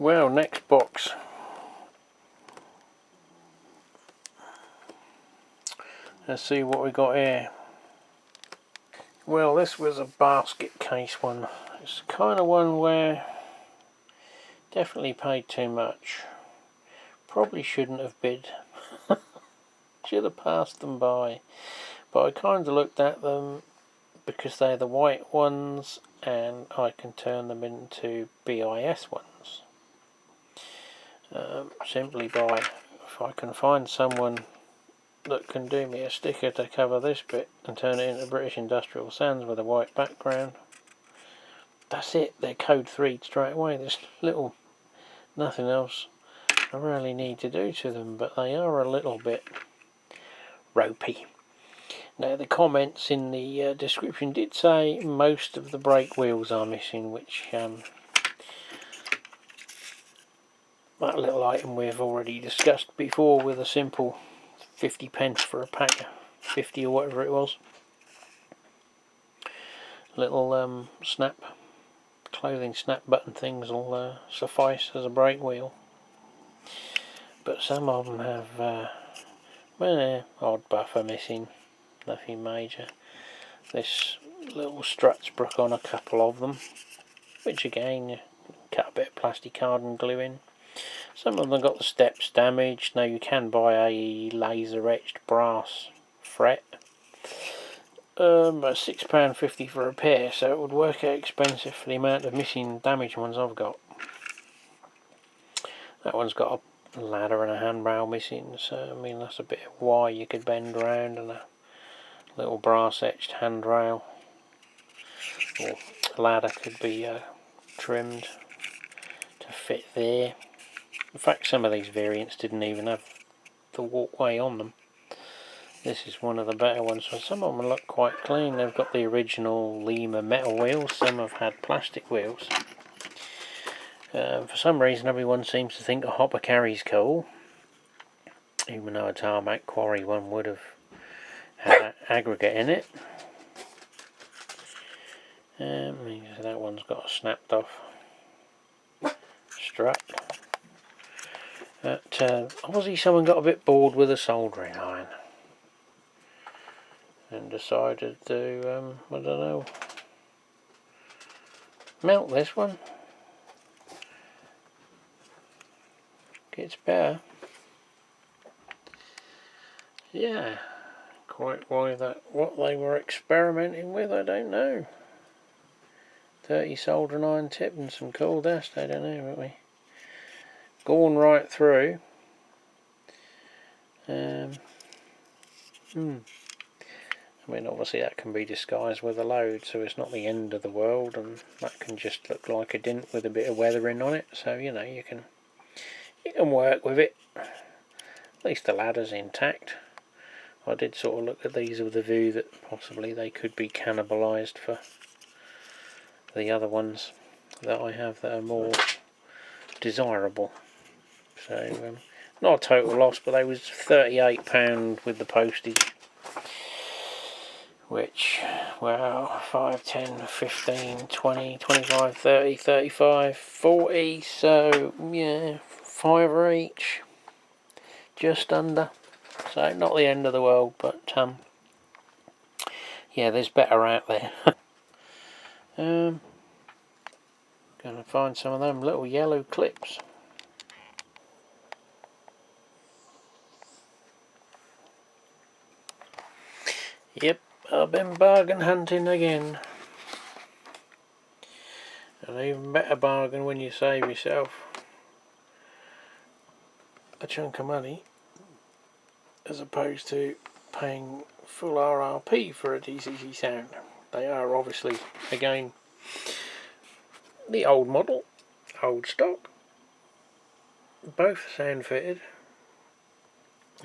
Well, next box. Let's see what we got here. Well, this was a basket case one. It's the kind of one where definitely paid too much. Probably shouldn't have bid. Should have passed them by. But I kind of looked at them because they're the white ones and I can turn them into BIS ones. Simply by, if I can find someone that can do me a sticker to cover this bit and turn it into British Industrial Sands with a white background, that's it. They're code 3 straight away. There's little nothing else I really need to do to them, but they are a little bit ropey. Now the comments in the description did say most of the brake wheels are missing, which that little item we've already discussed before with a simple 50 pence for a pack of 50 or whatever it was. Little clothing snap button things will suffice as a brake wheel. But some of them have odd buffer missing, nothing major. This little strut's broke on a couple of them, which again, cut a bit of plastic card and glue in. Some of them got the steps damaged. Now you can buy a laser etched brass fret, but £6.50 for a pair, so it would work out expensive for the amount of missing damaged ones I've got. That one's got a ladder and a handrail missing, so I mean that's a bit of wire you could bend around, and a little brass etched handrail or ladder could be trimmed to fit there. In fact, some of these variants didn't even have the walkway on them. This is one of the better ones, so some of them look quite clean. They've got the original Lima metal wheels, some have had plastic wheels. For some reason everyone seems to think a hopper carry's cool, even though a tarmac quarry one would have had aggregate in it. That one's got a snapped off strut. But obviously someone got a bit bored with a soldering iron and decided to, I don't know, melt this one. Gets better. Yeah, quite what they were experimenting with, I don't know. 30 soldering iron tip and some coal dust, I don't know, haven't we? Gone right through. I mean, obviously that can be disguised with a load, so it's not the end of the world, and that can just look like a dint with a bit of weathering on it. So you know you can work with it. At least the ladder's intact. I did sort of look at these with the view that possibly they could be cannibalised for the other ones that I have that are more desirable. So not a total loss, but they was £38 with the postage, which, well, 5, 10, 15, 20, 25, 30, 35, 40, so yeah, £5 each, just under. So not the end of the world, but yeah, there's better out there. Gonna find some of them little yellow clips. Yep, I've been bargain hunting again. An even better bargain when you save yourself a chunk of money as opposed to paying full RRP for a DCC sound. They are obviously, again, the old model, old stock, both sound fitted,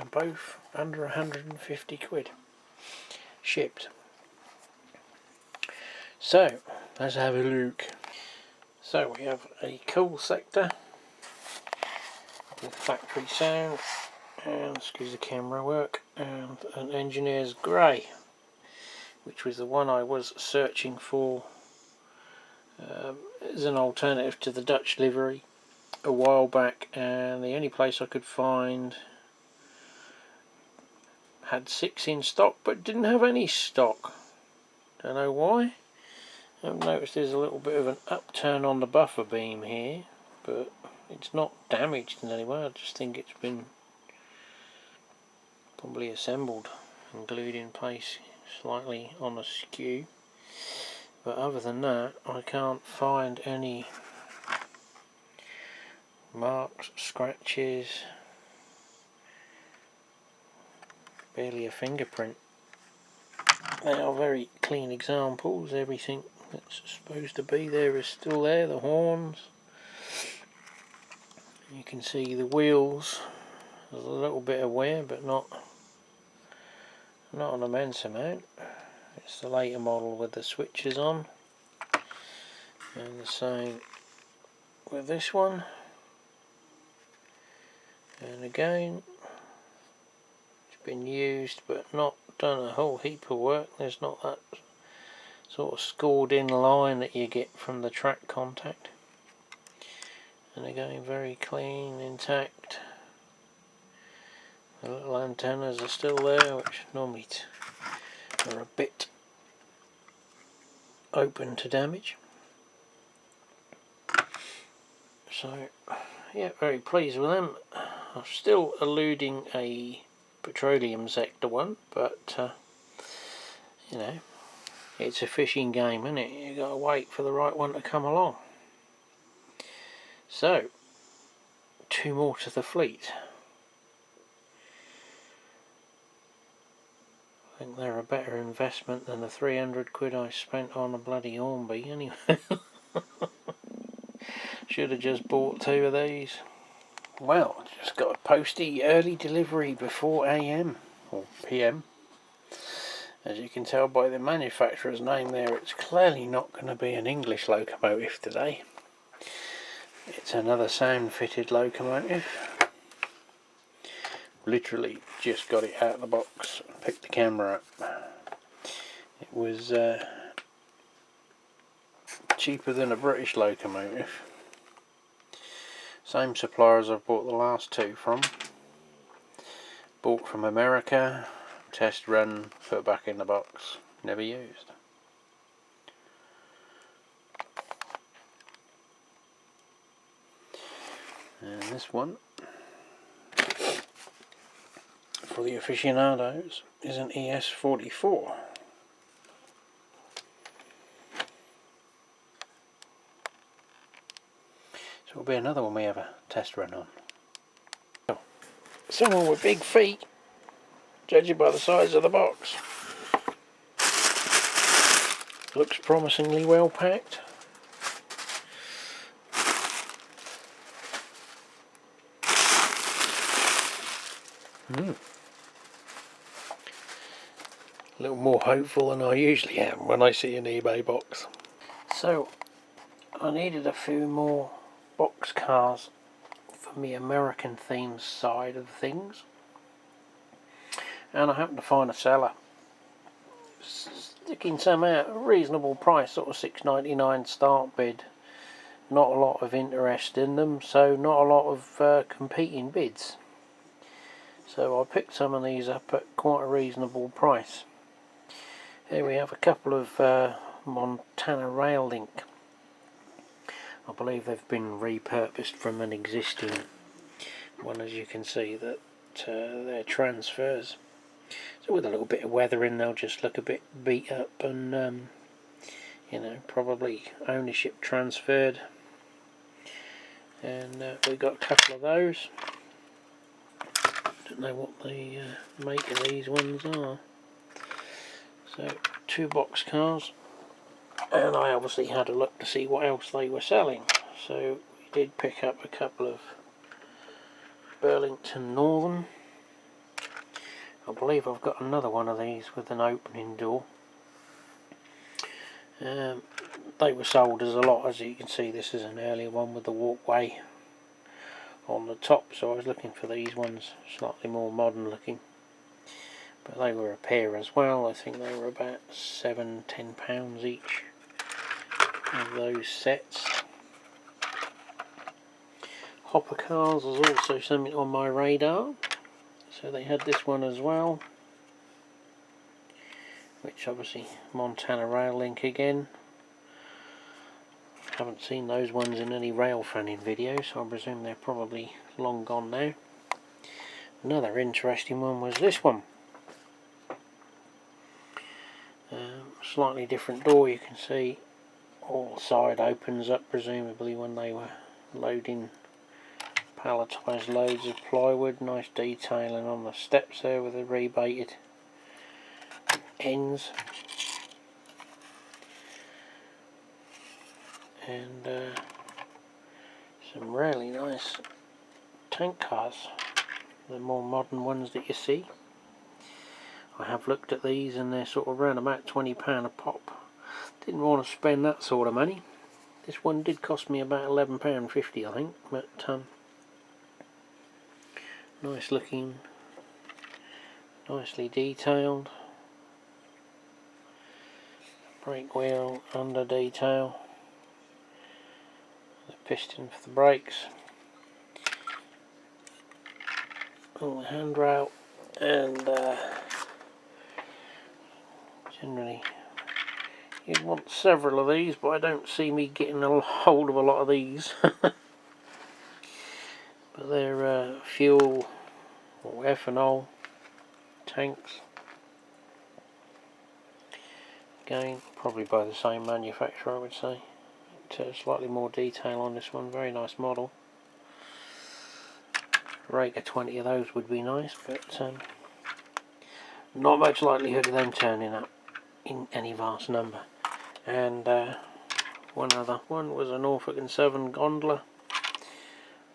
and both under 150 quid shipped. So let's have a look. So we have a cool sector with factory sound, and excuse the camera work, and an engineer's grey, which was the one I was searching for as an alternative to the Dutch livery, a while back, and the only place I could find had 6 in stock but didn't have any stock. Don't know why. I've noticed there's a little bit of an upturn on the buffer beam here, but it's not damaged in any way. I just think it's been probably assembled and glued in place slightly on askew. But other than that, I can't find any marks, scratches, barely a fingerprint. They are very clean examples. Everything that's supposed to be there is still there. The horns, you can see the wheels. There's a little bit of wear, but not an immense amount. It's the later model with the switches on, and the same with this one. And again, it's been used but not done a whole heap of work. There's not that sort of scored in line that you get from the track contact. And again, very clean, intact. The little antennas are still there, which normally are a bit open to damage. So yeah, very pleased with them. I'm still eluding a petroleum sector one, but you know, it's a fishing game, isn't it? You gotta wait for the right one to come along. So 2 more to the fleet. I think they're a better investment than the 300 quid I spent on a bloody Hornby anyway. Should have just bought 2 of these. Well, just got a postie early delivery before AM or PM. As you can tell by the manufacturer's name there, it's clearly not going to be an English locomotive today. It's another sound fitted locomotive. Literally just got it out of the box and picked the camera up. It was cheaper than a British locomotive. Same supplier as I've bought the last 2 from. Bought from America, test run, put back in the box, never used. And this one, for the aficionados, is an ES44. So it'll be another one we have a test run on. Oh, someone with big feet, judging by the size of the box. Looks promisingly well packed. A little more hopeful than I usually am when I see an eBay box. So I needed a few more box cars for the American themed side of things, and I happened to find a seller sticking some out at a reasonable price, sort of $6.99 start bid. Not a lot of interest in them, so not a lot of competing bids. So I picked some of these up at quite a reasonable price. Here we have a couple of Montana Rail Link. I believe they've been repurposed from an existing one, as you can see that they're transfers. So with a little bit of weather in, they'll just look a bit beat up and you know, probably ownership transferred. And we've got a couple of those. Don't know what the make of these ones are. So 2 box cars, and I obviously had a look to see what else they were selling. So we did pick up a couple of Burlington Northern. I believe I've got another one of these with an opening door. They were sold as a lot, as you can see. This is an earlier one with the walkway on the top, so I was looking for these ones slightly more modern looking. But they were a pair as well. I think they were about £7–10 each of those sets. Hopper cars was also something on my radar, so they had this one as well, which obviously Montana Rail Link again. Haven't seen those ones in any rail fanning videos, so I presume they're probably long gone now. Another interesting one was this one. Slightly different door, you can see all side opens up, presumably when they were loading palletised loads of plywood. Nice detailing on the steps there with the rebated ends. And some really nice tank cars, the more modern ones that you see. I have looked at these and they're sort of around about £20 a pop. Didn't want to spend that sort of money. This one did cost me about £11.50 I think, but nice looking, nicely detailed. Brake wheel under detail. The piston for the brakes. On the handrail, and generally you'd want several of these, but I don't see me getting a hold of a lot of these. But they're fuel or ethanol tanks. Again, probably by the same manufacturer, I would say. Slightly more detail on this one. Very nice model. Rake of 20 of those would be nice, but not much likelihood of them turning up in any vast number. And one other one was a Norfolk and Southern gondola,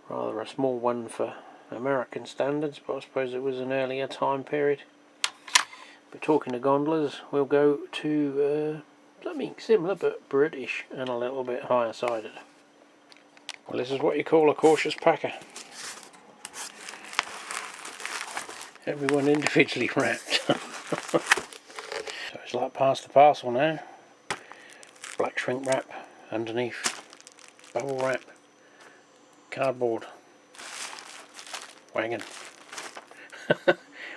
rather a small one for American standards, but I suppose it was an earlier time period. But talking to gondolas, we'll go to something similar but British and a little bit higher sided. Well, this is what you call a cautious packer. Everyone individually wrapped. So it's like pass the parcel now. Black shrink wrap underneath, bubble wrap, cardboard, wagon.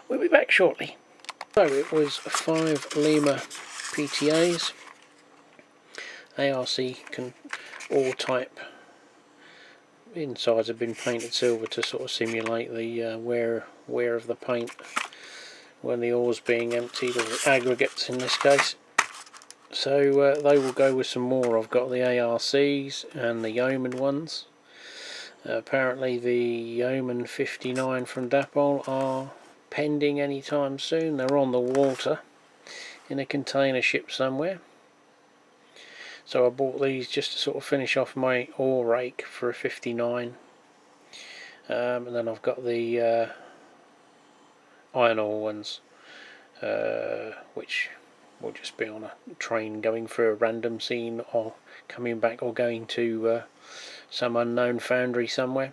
We'll be back shortly. So it was 5 Lima PTAs, ARC all type. Insides have been painted silver to sort of simulate the wear of the paint when the ore's being emptied, or the aggregates in this case. So they will go with some more. I've got the ARCs and the Yeoman ones. Apparently the Yeoman 59 from Dapol are pending anytime soon. They're on the water in a container ship somewhere. So I bought these just to sort of finish off my ore rake for a 59. And then I've got the iron ore ones, which will just be on a train going through a random scene or coming back or going to some unknown foundry somewhere.